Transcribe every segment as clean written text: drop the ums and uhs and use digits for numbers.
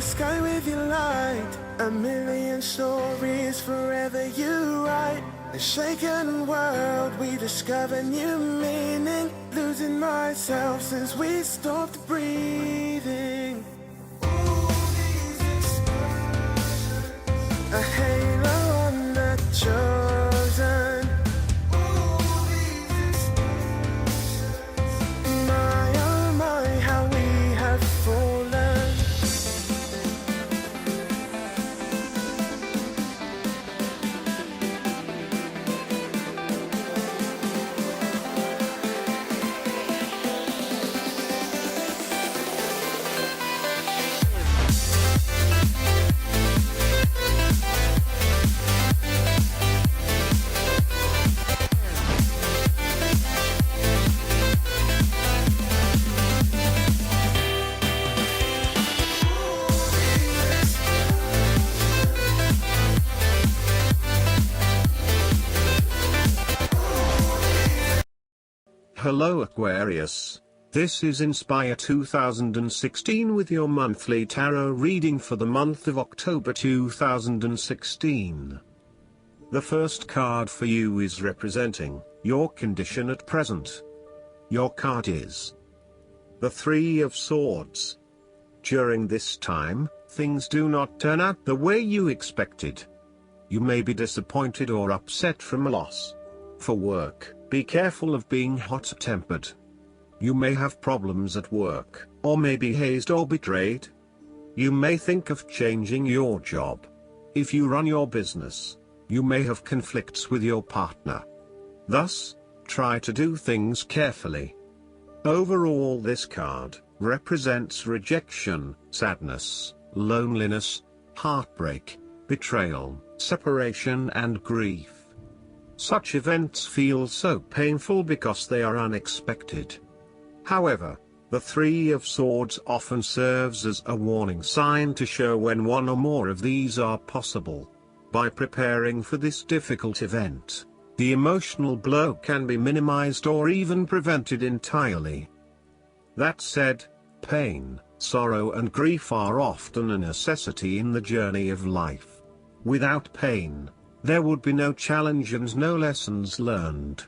the sky with your light. A million stories forever you write. A shaken world, we discover new meaning. Losing myself since we stopped breathing. A halo on the chosen. My oh my, how we have fallen. Hello Aquarius, this is Inspire 2016 with your monthly tarot reading for the month of October 2016. The first card for you is representing your condition at present. Your card is the Three of Swords. During this time, things do not turn out the way you expected. You may be disappointed or upset from a loss. For work, be careful of being hot-tempered. You may have problems at work, or may be hazed or betrayed. You may think of changing your job. If you run your business, you may have conflicts with your partner. Thus, try to do things carefully. Overall, this card represents rejection, sadness, loneliness, heartbreak, betrayal, separation and grief. Such events feel so painful because they are unexpected. However, the Three of Swords often serves as a warning sign to show when one or more of these are possible. By preparing for this difficult event, the emotional blow can be minimized or even prevented entirely. That said, pain, sorrow and grief are often a necessity in the journey of life. Without pain, there would be no challenge and no lessons learned.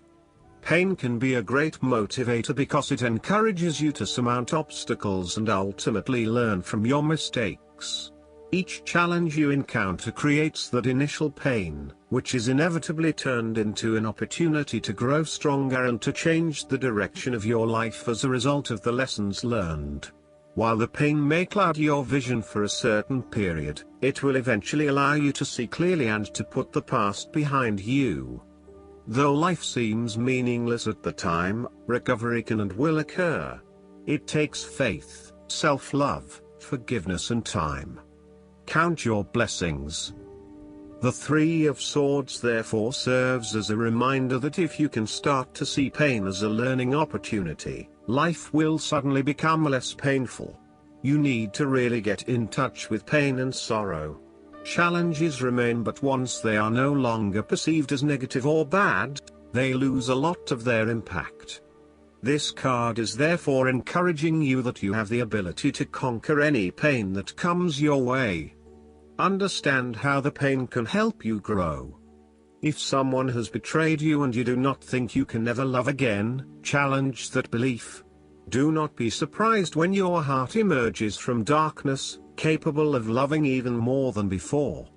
Pain can be a great motivator because it encourages you to surmount obstacles and ultimately learn from your mistakes. Each challenge you encounter creates that initial pain, which is inevitably turned into an opportunity to grow stronger and to change the direction of your life as a result of the lessons learned. While the pain may cloud your vision for a certain period, it will eventually allow you to see clearly and to put the past behind you. Though life seems meaningless at the time, recovery can and will occur. It takes faith, self-love, forgiveness and time. Count your blessings. The Three of Swords therefore serves as a reminder that if you can start to see pain as a learning opportunity, life will suddenly become less painful. You need to really get in touch with pain and sorrow. Challenges remain, but once they are no longer perceived as negative or bad, they lose a lot of their impact. This card is therefore encouraging you that you have the ability to conquer any pain that comes your way. Understand how the pain can help you grow. If someone has betrayed you and you do not think you can never love again, challenge that belief. Do not be surprised when your heart emerges from darkness, capable of loving even more than before.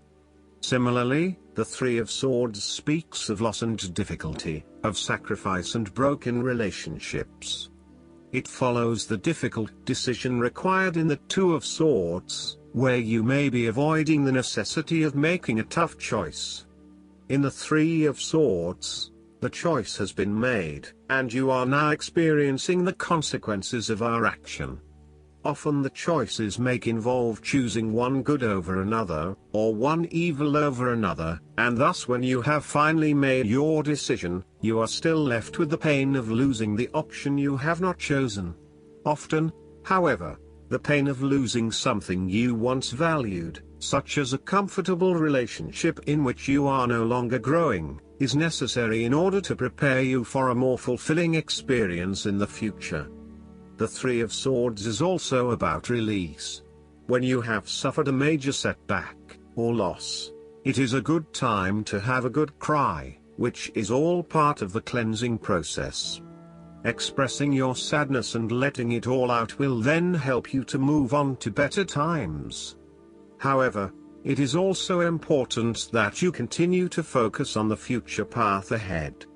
Similarly, the Three of Swords speaks of loss and difficulty, of sacrifice and broken relationships. It follows the difficult decision required in the Two of Swords, where you may be avoiding the necessity of making a tough choice. In the Three of Swords, the choice has been made, and you are now experiencing the consequences of our action. Often the choices make involve choosing one good over another, or one evil over another, and thus when you have finally made your decision, you are still left with the pain of losing the option you have not chosen. Often, however, the pain of losing something you once valued, such as a comfortable relationship in which you are no longer growing, is necessary in order to prepare you for a more fulfilling experience in the future. The Three of Swords is also about release. When you have suffered a major setback, or loss, it is a good time to have a good cry, which is all part of the cleansing process. Expressing your sadness and letting it all out will then help you to move on to better times. However, it is also important that you continue to focus on the future path ahead.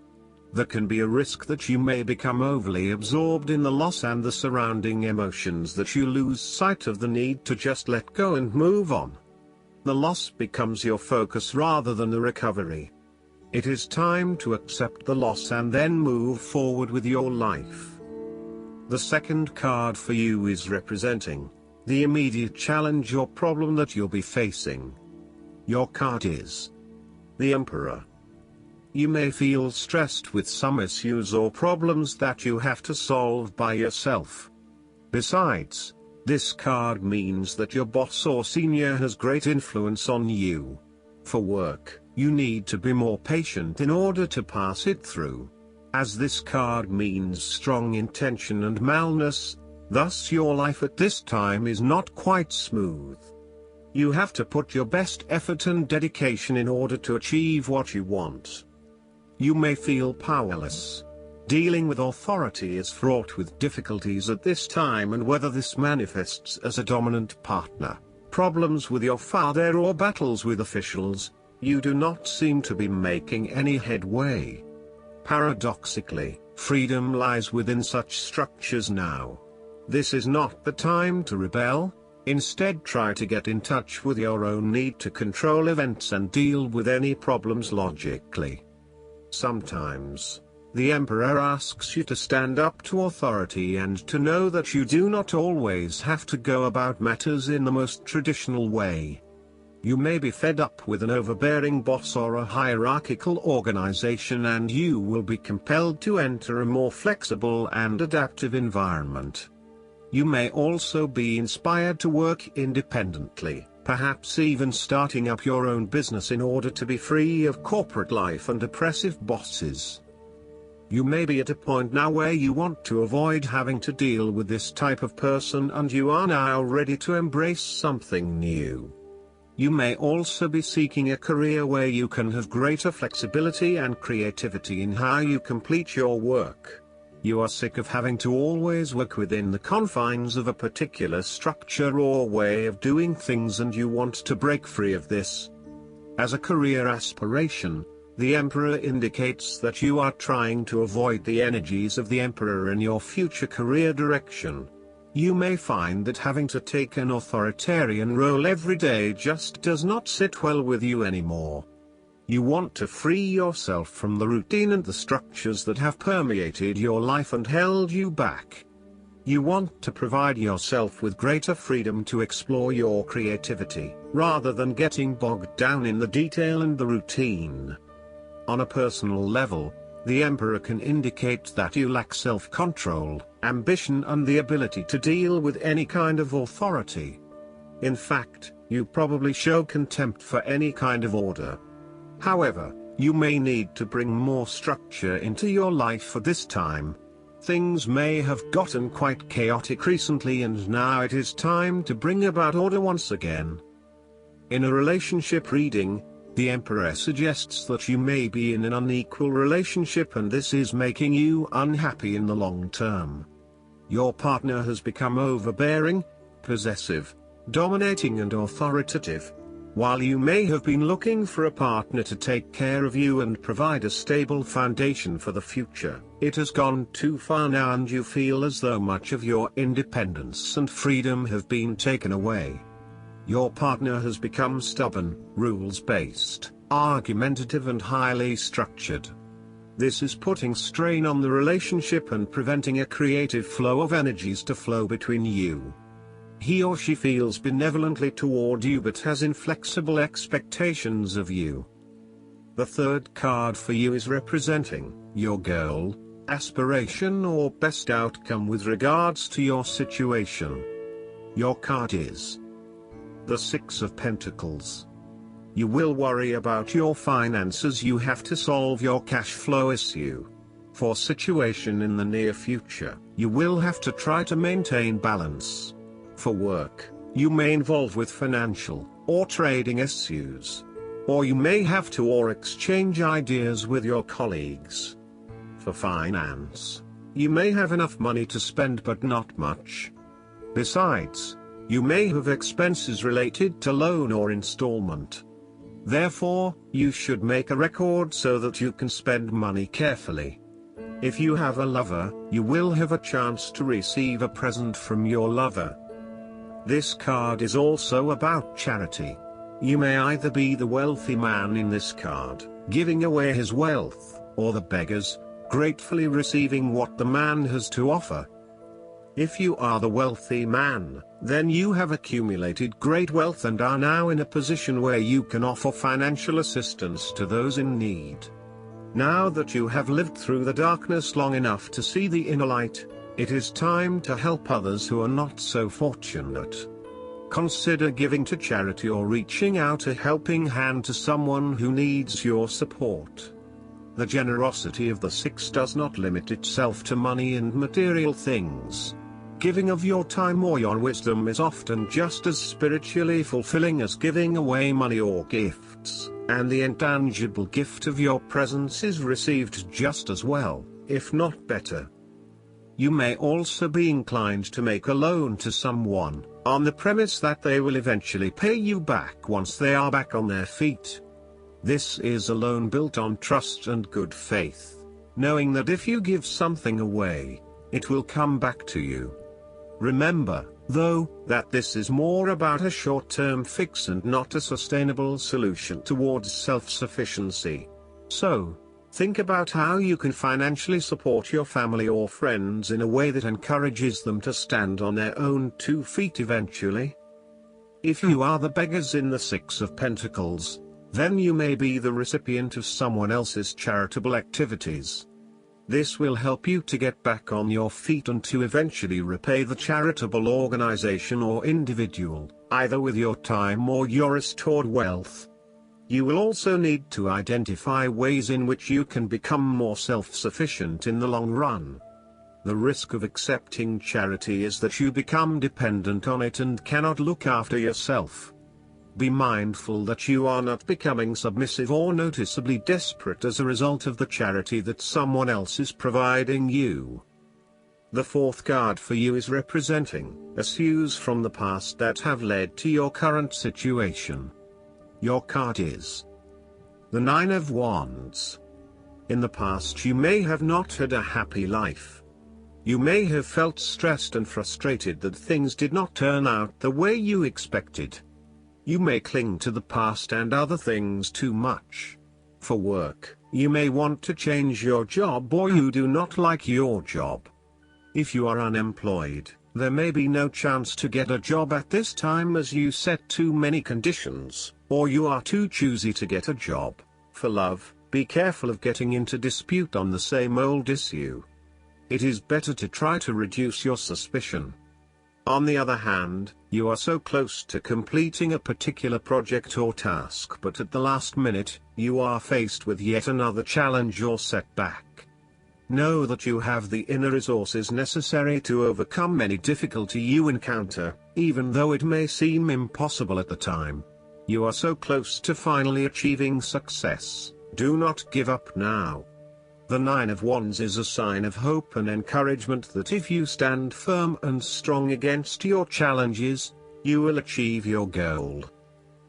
There can be a risk that you may become overly absorbed in the loss and the surrounding emotions that you lose sight of the need to just let go and move on. The loss becomes your focus rather than the recovery. It is time to accept the loss and then move forward with your life. The second card for you is representing the immediate challenge or problem that you'll be facing. Your card is the Emperor. You may feel stressed with some issues or problems that you have to solve by yourself. Besides, this card means that your boss or senior has great influence on you. For work, you need to be more patient in order to pass it through. As this card means strong intention and malice, thus your life at this time is not quite smooth. You have to put your best effort and dedication in order to achieve what you want. You may feel powerless. Dealing with authority is fraught with difficulties at this time, and whether this manifests as a dominant partner, problems with your father, or battles with officials, you do not seem to be making any headway. Paradoxically, freedom lies within such structures now. This is not the time to rebel. Instead, try to get in touch with your own need to control events and deal with any problems logically. Sometimes, the Emperor asks you to stand up to authority and to know that you do not always have to go about matters in the most traditional way. You may be fed up with an overbearing boss or a hierarchical organization, and you will be compelled to enter a more flexible and adaptive environment. You may also be inspired to work independently, perhaps even starting up your own business in order to be free of corporate life and oppressive bosses. You may be at a point now where you want to avoid having to deal with this type of person, and you are now ready to embrace something new. You may also be seeking a career where you can have greater flexibility and creativity in how you complete your work. You are sick of having to always work within the confines of a particular structure or way of doing things, and you want to break free of this. As a career aspiration, the Emperor indicates that you are trying to avoid the energies of the Emperor in your future career direction. You may find that having to take an authoritarian role every day just does not sit well with you anymore. You want to free yourself from the routine and the structures that have permeated your life and held you back. You want to provide yourself with greater freedom to explore your creativity, rather than getting bogged down in the detail and the routine. On a personal level, the Emperor can indicate that you lack self-control, ambition, and the ability to deal with any kind of authority. In fact, you probably show contempt for any kind of order. However, you may need to bring more structure into your life for this time. Things may have gotten quite chaotic recently, and now it is time to bring about order once again. In a relationship reading, the Emperor suggests that you may be in an unequal relationship, and this is making you unhappy in the long term. Your partner has become overbearing, possessive, dominating, and authoritative. While you may have been looking for a partner to take care of you and provide a stable foundation for the future, it has gone too far now, and you feel as though much of your independence and freedom have been taken away. Your partner has become stubborn, rules-based, argumentative, and highly structured. This is putting strain on the relationship and preventing a creative flow of energies to flow between you. He or she feels benevolently toward you but has inflexible expectations of you. The third card for you is representing your goal, aspiration, or best outcome with regards to your situation. Your card is the Six of Pentacles. You will worry about your finances. You have to solve your cash flow issue. For situation in the near future, you will have to try to maintain balance. For work, You may involve with financial or trading issues. Or you may have to or exchange ideas with your colleagues. For finance, you may have enough money to spend but not much. Besides, you may have expenses related to loan or installment. Therefore, you should make a record so that you can spend money carefully. If you have a lover, you will have a chance to receive a present from your lover. This card is also about charity. You may either be the wealthy man in this card, giving away his wealth, or the beggars, gratefully receiving what the man has to offer. If you are the wealthy man, then you have accumulated great wealth and are now in a position where you can offer financial assistance to those in need. Now that you have lived through the darkness long enough to see the inner light, it is time to help others who are not so fortunate. Consider giving to charity or reaching out a helping hand to someone who needs your support. The generosity of the six does not limit itself to money and material things. Giving of your time or your wisdom is often just as spiritually fulfilling as giving away money or gifts, and the intangible gift of your presence is received just as well, if not better. You may also be inclined to make a loan to someone, on the premise that they will eventually pay you back once they are back on their feet. This is a loan built on trust and good faith, knowing that if you give something away, it will come back to you. Remember, though, that this is more about a short-term fix and not a sustainable solution towards self-sufficiency. So, think about how you can financially support your family or friends in a way that encourages them to stand on their own 2 feet eventually. If you are the beggars in the Six of Pentacles, then you may be the recipient of someone else's charitable activities. This will help you to get back on your feet and to eventually repay the charitable organization or individual, either with your time or your restored wealth. You will also need to identify ways in which you can become more self-sufficient in the long run. The risk of accepting charity is that you become dependent on it and cannot look after yourself. Be mindful that you are not becoming submissive or noticeably desperate as a result of the charity that someone else is providing you. The fourth card for you is representing issues from the past that have led to your current situation. Your card is the Nine of Wands. In the past you may have not had a happy life. You may have felt stressed and frustrated that things did not turn out the way you expected. You may cling to the past and other things too much. For work, you may want to change your job or you do not like your job. If you are unemployed, there may be no chance to get a job at this time as you set too many conditions, or you are too choosy to get a job. For love, be careful of getting into dispute on the same old issue. It is better to try to reduce your suspicion. On the other hand, you are so close to completing a particular project or task but at the last minute, you are faced with yet another challenge or setback. Know that you have the inner resources necessary to overcome any difficulty you encounter, even though it may seem impossible at the time. You are so close to finally achieving success. Do not give up now. The Nine of Wands is a sign of hope and encouragement that if you stand firm and strong against your challenges, you will achieve your goal.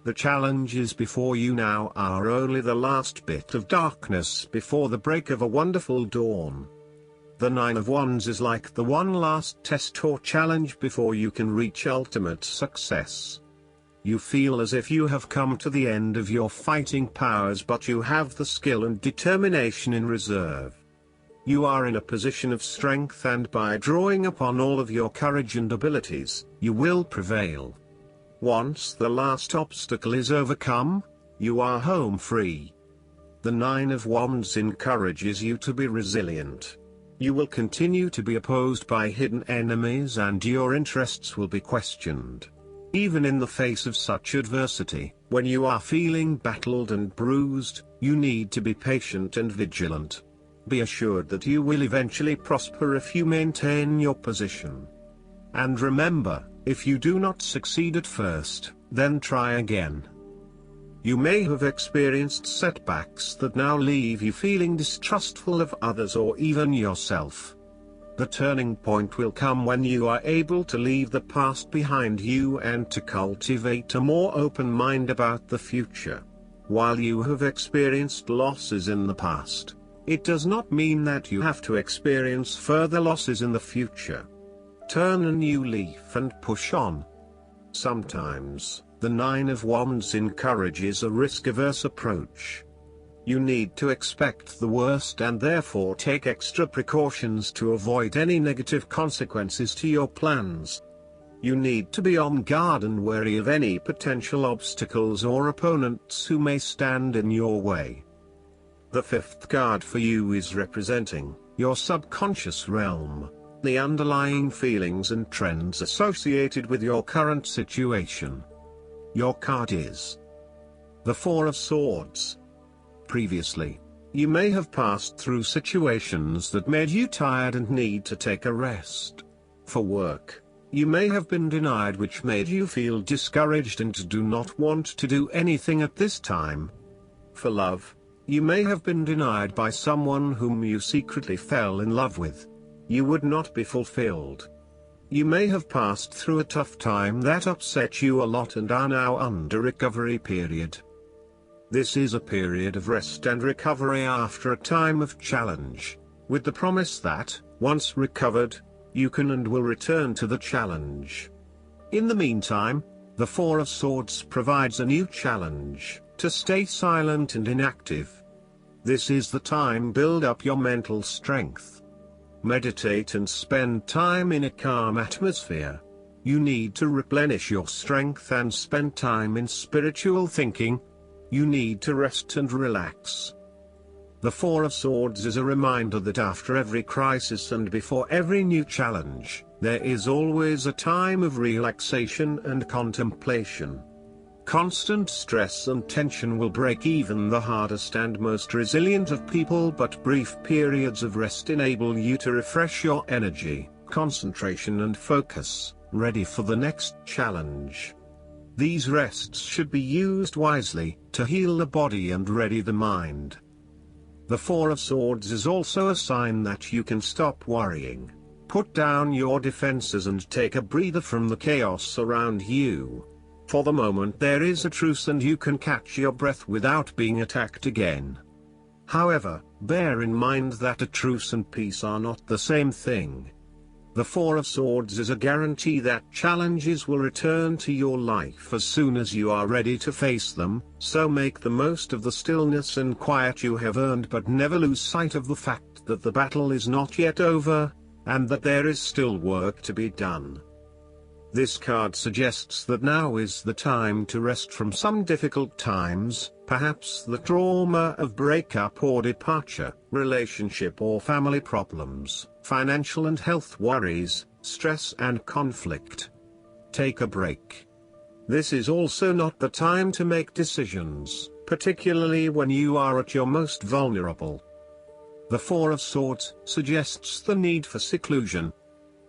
The challenges before you now are only the last bit of darkness before the break of a wonderful dawn. The Nine of Wands is like the one last test or challenge before you can reach ultimate success. You feel as if you have come to the end of your fighting powers, but you have the skill and determination in reserve. You are in a position of strength, and by drawing upon all of your courage and abilities, you will prevail. Once the last obstacle is overcome, you are home free. The Nine of Wands encourages you to be resilient. You will continue to be opposed by hidden enemies and your interests will be questioned. Even in the face of such adversity, when you are feeling battled and bruised, you need to be patient and vigilant. Be assured that you will eventually prosper if you maintain your position. And remember, If you do not succeed at first, then try again. You may have experienced setbacks that now leave you feeling distrustful of others or even yourself. The turning point will come when you are able to leave the past behind you and to cultivate a more open mind about the future. While you have experienced losses in the past, it does not mean that you have to experience further losses in the future. Turn a new leaf and push on. Sometimes, the Nine of Wands encourages a risk-averse approach. You need to expect the worst and therefore take extra precautions to avoid any negative consequences to your plans. You need to be on guard and wary of any potential obstacles or opponents who may stand in your way. The fifth card for you is representing your subconscious realm, the underlying feelings and trends associated with your current situation. Your card is the Four of Swords. Previously, you may have passed through situations that made you tired and need to take a rest. For work, you may have been denied, which made you feel discouraged and do not want to do anything at this time. For love, you may have been denied by someone whom you secretly fell in love with. You would not be fulfilled. You may have passed through a tough time that upset you a lot and are now under recovery period. This is a period of rest and recovery after a time of challenge, with the promise that, once recovered, you can and will return to the challenge. In the meantime, the Four of Swords provides a new challenge, to stay silent and inactive. This is the time to build up your mental strength. Meditate and spend time in a calm atmosphere. You need to replenish your strength and spend time in spiritual thinking. You need to rest and relax. The Four of Swords is a reminder that after every crisis and before every new challenge, there is always a time of relaxation and contemplation. Constant stress and tension will break even the hardest and most resilient of people, but brief periods of rest enable you to refresh your energy, concentration and focus, ready for the next challenge. These rests should be used wisely, to heal the body and ready the mind. The Four of Swords is also a sign that you can stop worrying, put down your defenses and take a breather from the chaos around you. For the moment there is a truce and you can catch your breath without being attacked again. However, bear in mind that a truce and peace are not the same thing. The Four of Swords is a guarantee that challenges will return to your life as soon as you are ready to face them, so make the most of the stillness and quiet you have earned, but never lose sight of the fact that the battle is not yet over, and that there is still work to be done. This card suggests that now is the time to rest from some difficult times, perhaps the trauma of breakup or departure, relationship or family problems, financial and health worries, stress and conflict. Take a break. This is also not the time to make decisions, particularly when you are at your most vulnerable. The Four of Swords suggests the need for seclusion.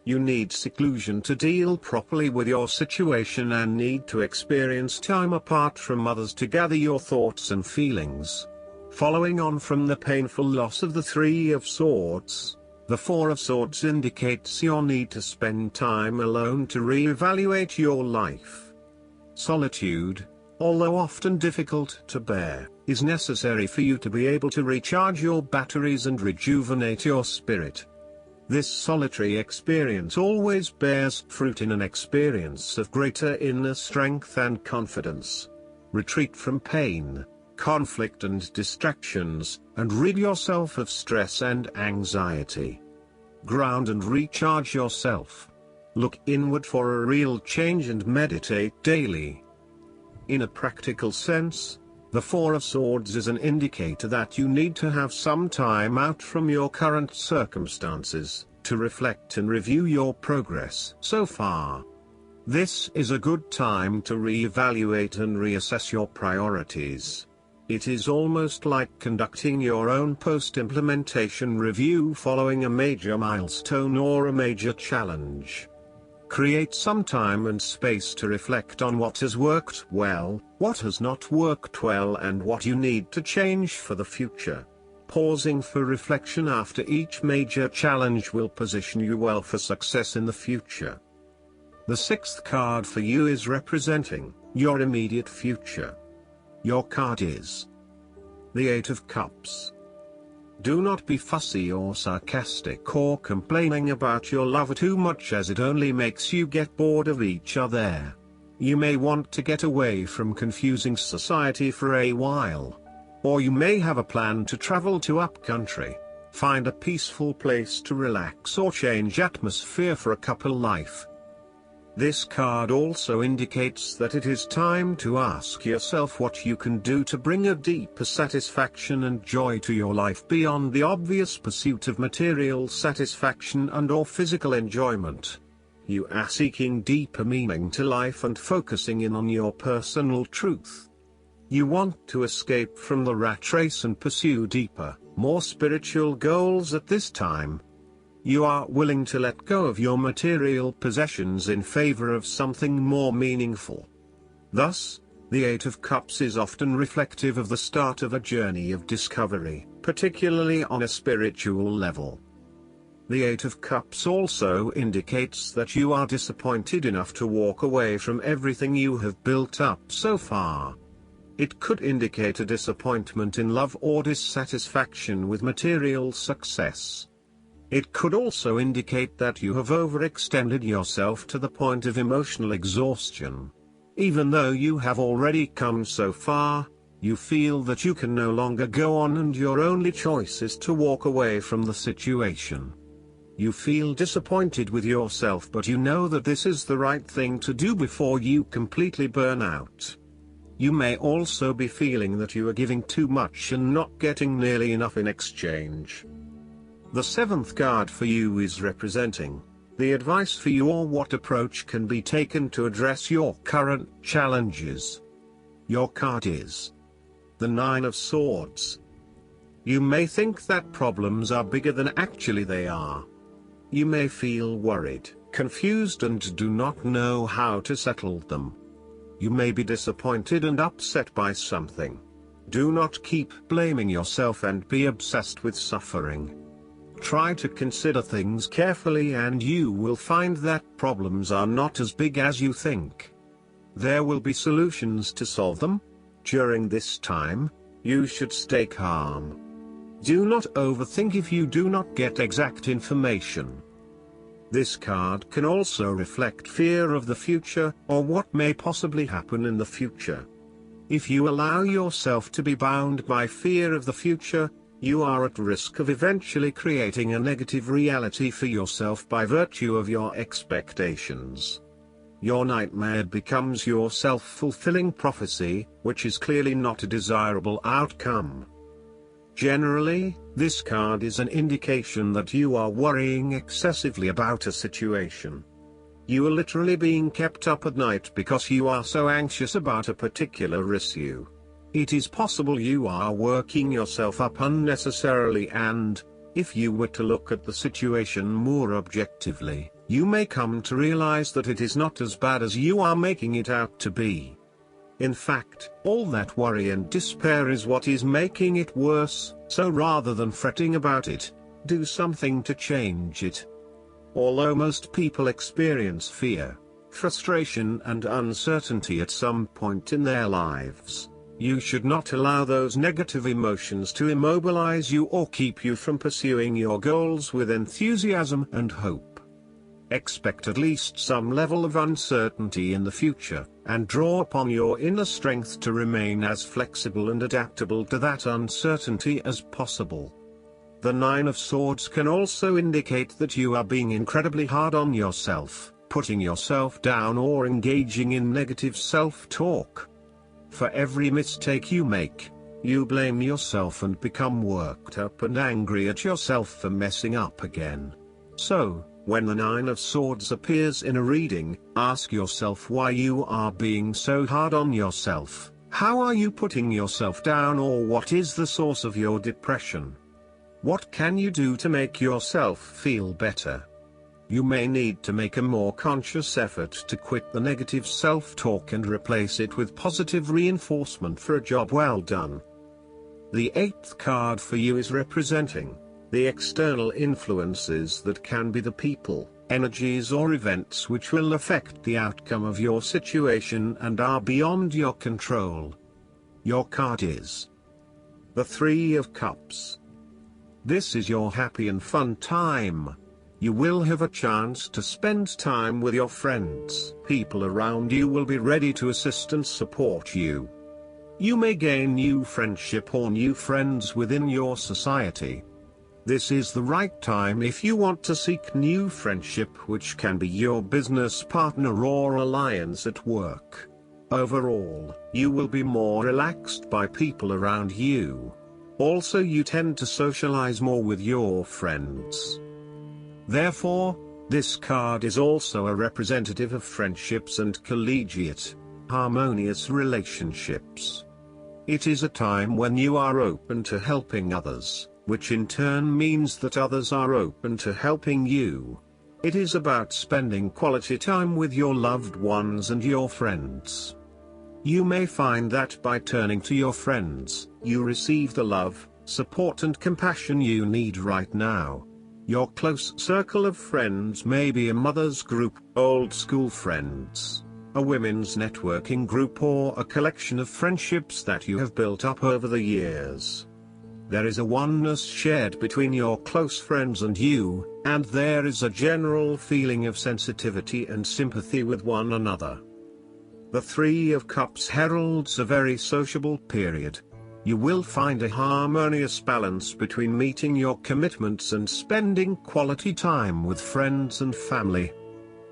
You need seclusion to deal properly with your situation and need to experience time apart from others to gather your thoughts and feelings. Following on from the painful loss of the Three of Swords, the Four of Swords indicates your need to spend time alone to re-evaluate your life. Solitude, although often difficult to bear, is necessary for you to be able to recharge your batteries and rejuvenate your spirit. This solitary experience always bears fruit in an experience of greater inner strength and confidence. Retreat from pain, conflict and distractions, and rid yourself of stress and anxiety. Ground and recharge yourself. Look inward for a real change and meditate daily. In a practical sense, the Four of Swords is an indicator that you need to have some time out from your current circumstances, to reflect and review your progress so far. This is a good time to re-evaluate and reassess your priorities. It is almost like conducting your own post-implementation review following a major milestone or a major challenge. Create some time and space to reflect on what has worked well, what has not worked well, and what you need to change for the future. Pausing for reflection after each major challenge will position you well for success in the future. The sixth card for you is representing your immediate future. Your card is the Eight of Cups. Do not be fussy or sarcastic or complaining about your lover too much, as it only makes you get bored of each other. You may want to get away from confusing society for a while. Or you may have a plan to travel to upcountry, find a peaceful place to relax, or change atmosphere for a couple life. This card also indicates that it is time to ask yourself what you can do to bring a deeper satisfaction and joy to your life beyond the obvious pursuit of material satisfaction and/or physical enjoyment. You are seeking deeper meaning to life and focusing in on your personal truth. You want to escape from the rat race and pursue deeper, more spiritual goals at this time. You are willing to let go of your material possessions in favor of something more meaningful. Thus, the Eight of Cups is often reflective of the start of a journey of discovery, particularly on a spiritual level. The Eight of Cups also indicates that you are disappointed enough to walk away from everything you have built up so far. It could indicate a disappointment in love or dissatisfaction with material success. It could also indicate that you have overextended yourself to the point of emotional exhaustion. Even though you have already come so far, you feel that you can no longer go on and your only choice is to walk away from the situation. You feel disappointed with yourself, but you know that this is the right thing to do before you completely burn out. You may also be feeling that you are giving too much and not getting nearly enough in exchange. The seventh card for you is representing the advice for you, or what approach can be taken to address your current challenges. Your card is the Nine of Swords. You may think that problems are bigger than actually they are. You may feel worried, confused, and do not know how to settle them. You may be disappointed and upset by something. Do not keep blaming yourself and be obsessed with suffering. Try to consider things carefully and you will find that problems are not as big as you think. There will be solutions to solve them. During this time, you should stay calm. Do not overthink if you do not get exact information. This card can also reflect fear of the future, or what may possibly happen in the future. If you allow yourself to be bound by fear of the future, you are at risk of eventually creating a negative reality for yourself by virtue of your expectations. Your nightmare becomes your self-fulfilling prophecy, which is clearly not a desirable outcome. Generally, this card is an indication that you are worrying excessively about a situation. You are literally being kept up at night because you are so anxious about a particular issue. It is possible you are working yourself up unnecessarily, and, if you were to look at the situation more objectively, you may come to realize that it is not as bad as you are making it out to be. In fact, all that worry and despair is what is making it worse, so rather than fretting about it, do something to change it. Although most people experience fear, frustration, and uncertainty at some point in their lives, you should not allow those negative emotions to immobilize you or keep you from pursuing your goals with enthusiasm and hope. Expect at least some level of uncertainty in the future, and draw upon your inner strength to remain as flexible and adaptable to that uncertainty as possible. The Nine of Swords can also indicate that you are being incredibly hard on yourself, putting yourself down, or engaging in negative self-talk. For every mistake you make, you blame yourself and become worked up and angry at yourself for messing up again. So, when the Nine of Swords appears in a reading, ask yourself why you are being so hard on yourself. How are you putting yourself down, or what is the source of your depression? What can you do to make yourself feel better? You may need to make a more conscious effort to quit the negative self-talk and replace it with positive reinforcement for a job well done. The 8th card for you is representing the external influences that can be the people, energies or events which will affect the outcome of your situation and are beyond your control. Your card is the 3 of Cups. This is your happy and fun time. You will have a chance to spend time with your friends. People around you will be ready to assist and support you. You may gain new friendship or new friends within your society. This is the right time if you want to seek new friendship, which can be your business partner or alliance at work. Overall, you will be more relaxed by people around you. Also, you tend to socialize more with your friends. Therefore, this card is also a representative of friendships and collegiate, harmonious relationships. It is a time when you are open to helping others, which in turn means that others are open to helping you. It is about spending quality time with your loved ones and your friends. You may find that by turning to your friends, you receive the love, support and compassion you need right now. Your close circle of friends may be a mother's group, old school friends, a women's networking group or a collection of friendships that you have built up over the years. There is a oneness shared between your close friends and you, and there is a general feeling of sensitivity and sympathy with one another. The 3 of Cups heralds a very sociable period. You will find a harmonious balance between meeting your commitments and spending quality time with friends and family.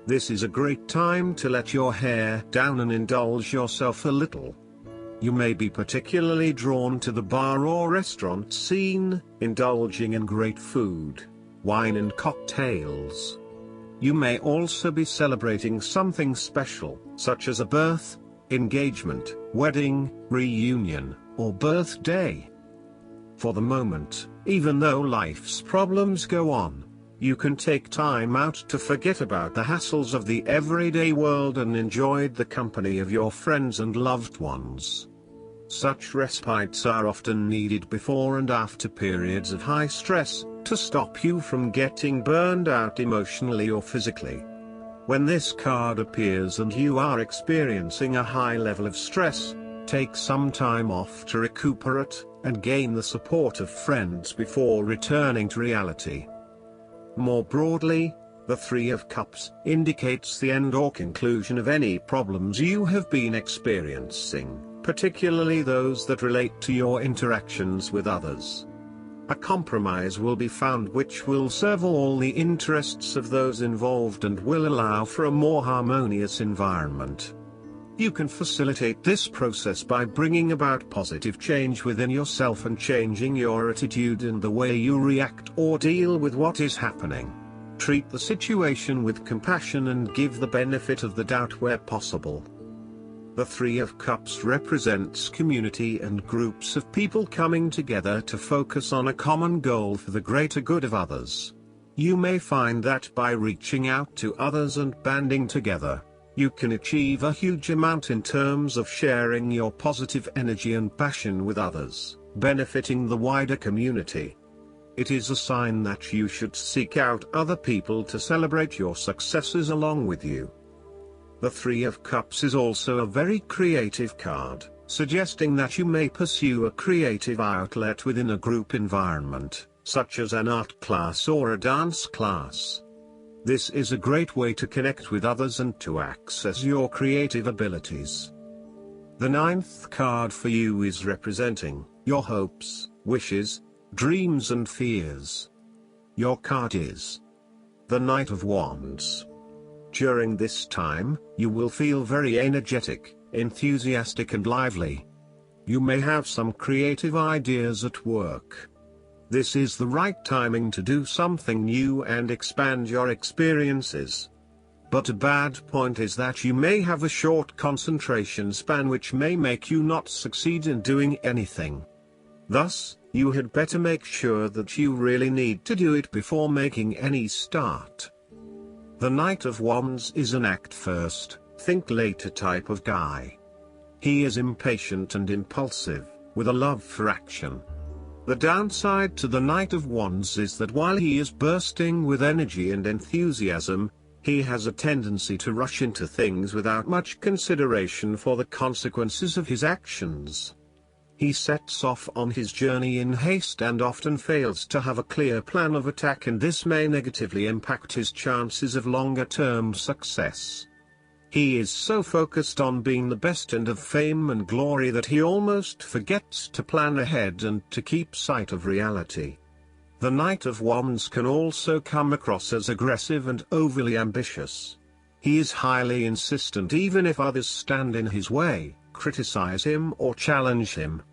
This is a great time to let your hair down and indulge yourself a little. You may be particularly drawn to the bar or restaurant scene, indulging in great food, wine and cocktails. You may also be celebrating something special, such as a birth, engagement, wedding, reunion, or birthday. For the moment, even though life's problems go on, you can take time out to forget about the hassles of the everyday world and enjoy the company of your friends and loved ones. Such respites are often needed before and after periods of high stress, to stop you from getting burned out emotionally or physically. When this card appears and you are experiencing a high level of stress, take some time off to recuperate, and gain the support of friends before returning to reality. More broadly, the 3 of Cups indicates the end or conclusion of any problems you have been experiencing, particularly those that relate to your interactions with others. A compromise will be found which will serve all the interests of those involved and will allow for a more harmonious environment. You can facilitate this process by bringing about positive change within yourself and changing your attitude and the way you react or deal with what is happening. Treat the situation with compassion and give the benefit of the doubt where possible. The 3 of Cups represents community and groups of people coming together to focus on a common goal for the greater good of others. You may find that by reaching out to others and banding together, you can achieve a huge amount in terms of sharing your positive energy and passion with others, benefiting the wider community. It is a sign that you should seek out other people to celebrate your successes along with you. The 3 of Cups is also a very creative card, suggesting that you may pursue a creative outlet within a group environment, such as an art class or a dance class. This is a great way to connect with others and to access your creative abilities. The 9th card for you is representing your hopes, wishes, dreams and fears. Your card is the Knight of Wands. During this time, you will feel very energetic, enthusiastic and lively. You may have some creative ideas at work. This is the right timing to do something new and expand your experiences. But a bad point is that you may have a short concentration span which may make you not succeed in doing anything. Thus, you had better make sure that you really need to do it before making any start. The Knight of Wands is an act first, think later type of guy. He is impatient and impulsive, with a love for action. The downside to the Knight of Wands is that while he is bursting with energy and enthusiasm, he has a tendency to rush into things without much consideration for the consequences of his actions. He sets off on his journey in haste and often fails to have a clear plan of attack, and this may negatively impact his chances of longer-term success. He is so focused on being the best and of fame and glory that he almost forgets to plan ahead and to keep sight of reality. The Knight of Wands can also come across as aggressive and overly ambitious. He is highly insistent even if others stand in his way, criticize him or challenge him.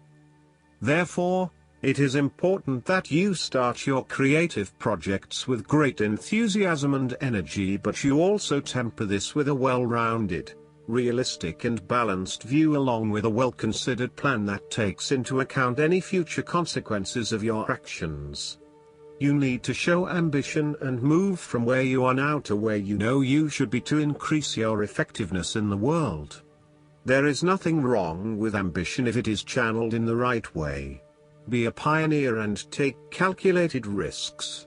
Therefore, it is important that you start your creative projects with great enthusiasm and energy, but you also temper this with a well-rounded, realistic and balanced view along with a well-considered plan that takes into account any future consequences of your actions. You need to show ambition and move from where you are now to where you know you should be to increase your effectiveness in the world. There is nothing wrong with ambition if it is channeled in the right way. Be a pioneer and take calculated risks.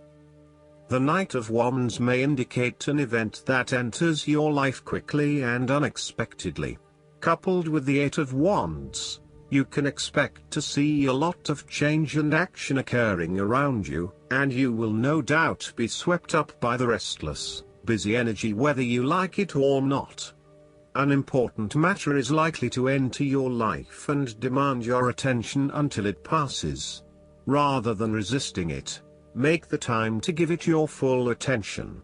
The Knight of Wands may indicate an event that enters your life quickly and unexpectedly. Coupled with the Eight of Wands, you can expect to see a lot of change and action occurring around you, and you will no doubt be swept up by the restless, busy energy whether you like it or not. An important matter is likely to enter your life and demand your attention until it passes. Rather than resisting it, make the time to give it your full attention.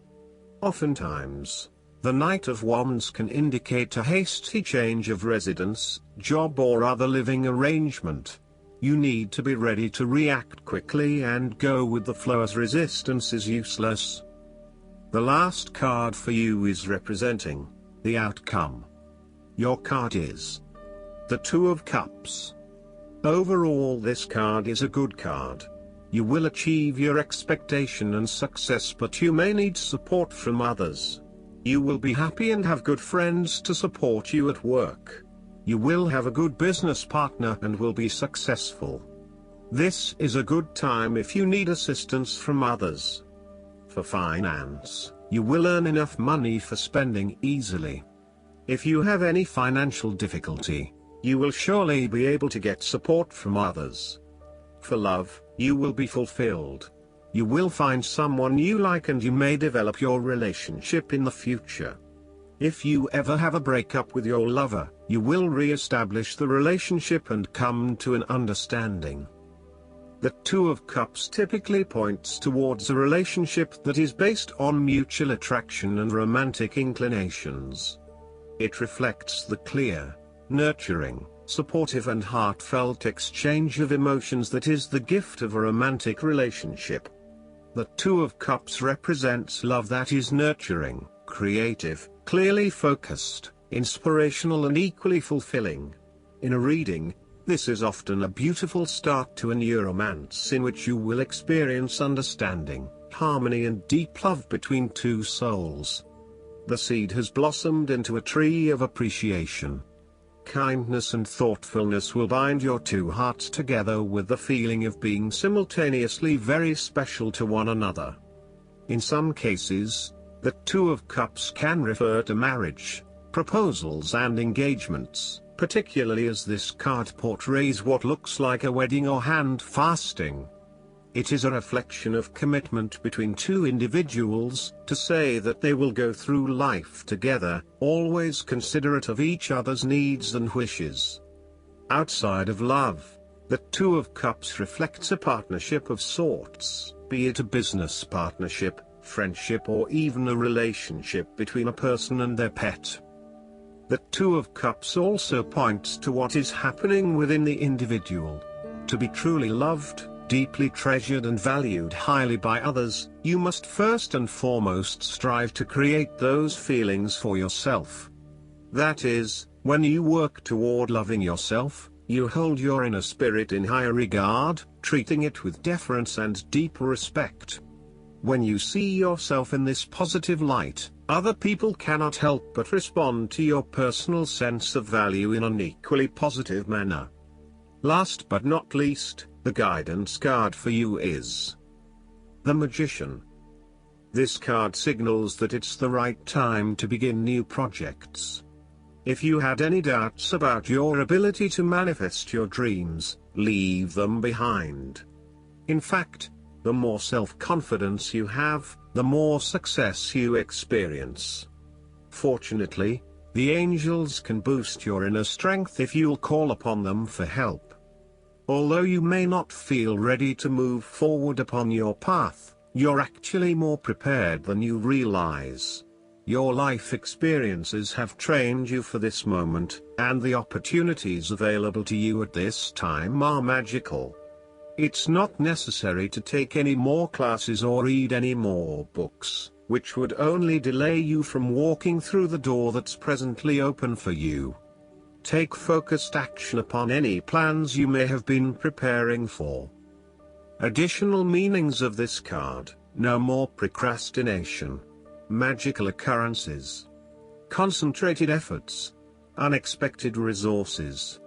Oftentimes, the Knight of Wands can indicate a hasty change of residence, job or other living arrangement. You need to be ready to react quickly and go with the flow as resistance is useless. The last card for you is representing the outcome. Your card is the Two of Cups. Overall, this card is a good card. You will achieve your expectation and success, but you may need support from others. You will be happy and have good friends to support you at work. You will have a good business partner and will be successful. This is a good time if you need assistance from others. For finance, you will earn enough money for spending easily. If you have any financial difficulty, you will surely be able to get support from others. For love, you will be fulfilled. You will find someone you like and you may develop your relationship in the future. If you ever have a breakup with your lover, you will re-establish the relationship and come to an understanding. The Two of Cups typically points towards a relationship that is based on mutual attraction and romantic inclinations. It reflects the clear, nurturing, supportive and heartfelt exchange of emotions that is the gift of a romantic relationship. The Two of Cups represents love that is nurturing, creative, clearly focused, inspirational and equally fulfilling. In a reading, this is often a beautiful start to a new romance in which you will experience understanding, harmony and deep love between two souls. The seed has blossomed into a tree of appreciation. Kindness and thoughtfulness will bind your two hearts together with the feeling of being simultaneously very special to one another. In some cases, the Two of Cups can refer to marriage, proposals and engagements, particularly as this card portrays what looks like a wedding or hand fasting. It is a reflection of commitment between two individuals, to say that they will go through life together, always considerate of each other's needs and wishes. Outside of love, the Two of Cups reflects a partnership of sorts, be it a business partnership, friendship or even a relationship between a person and their pet. The Two of Cups also points to what is happening within the individual. To be truly loved, deeply treasured and valued highly by others, you must first and foremost strive to create those feelings for yourself. That is, when you work toward loving yourself, you hold your inner spirit in higher regard, treating it with deference and deep respect. When you see yourself in this positive light, Other people cannot help but respond to your personal sense of value in an equally positive manner. Last but not least, the guidance card for you is the Magician. This card signals that it's the right time to begin new projects. If you had any doubts about your ability to manifest your dreams, leave them behind. In fact, the more self-confidence you have, the more success you experience. Fortunately, the angels can boost your inner strength if you'll call upon them for help. Although you may not feel ready to move forward upon your path, you're actually more prepared than you realize. Your life experiences have trained you for this moment, and the opportunities available to you at this time are magical. It's not necessary to take any more classes or read any more books, which would only delay you from walking through the door that's presently open for you. Take focused action upon any plans you may have been preparing for. Additional meanings of this card: no more procrastination, magical occurrences, concentrated efforts, unexpected resources.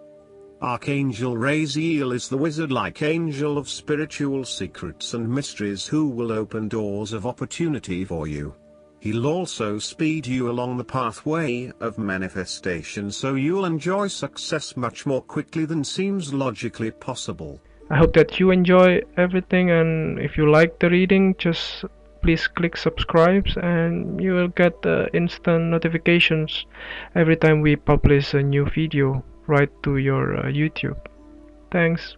Archangel Raziel is the wizard-like angel of spiritual secrets and mysteries who will open doors of opportunity for you. He'll also speed you along the pathway of manifestation so you'll enjoy success much more quickly than seems logically possible. I hope that you enjoy everything, and if you like the reading, just please click subscribe and you will get instant notifications every time we publish a new video right to your YouTube. Thanks.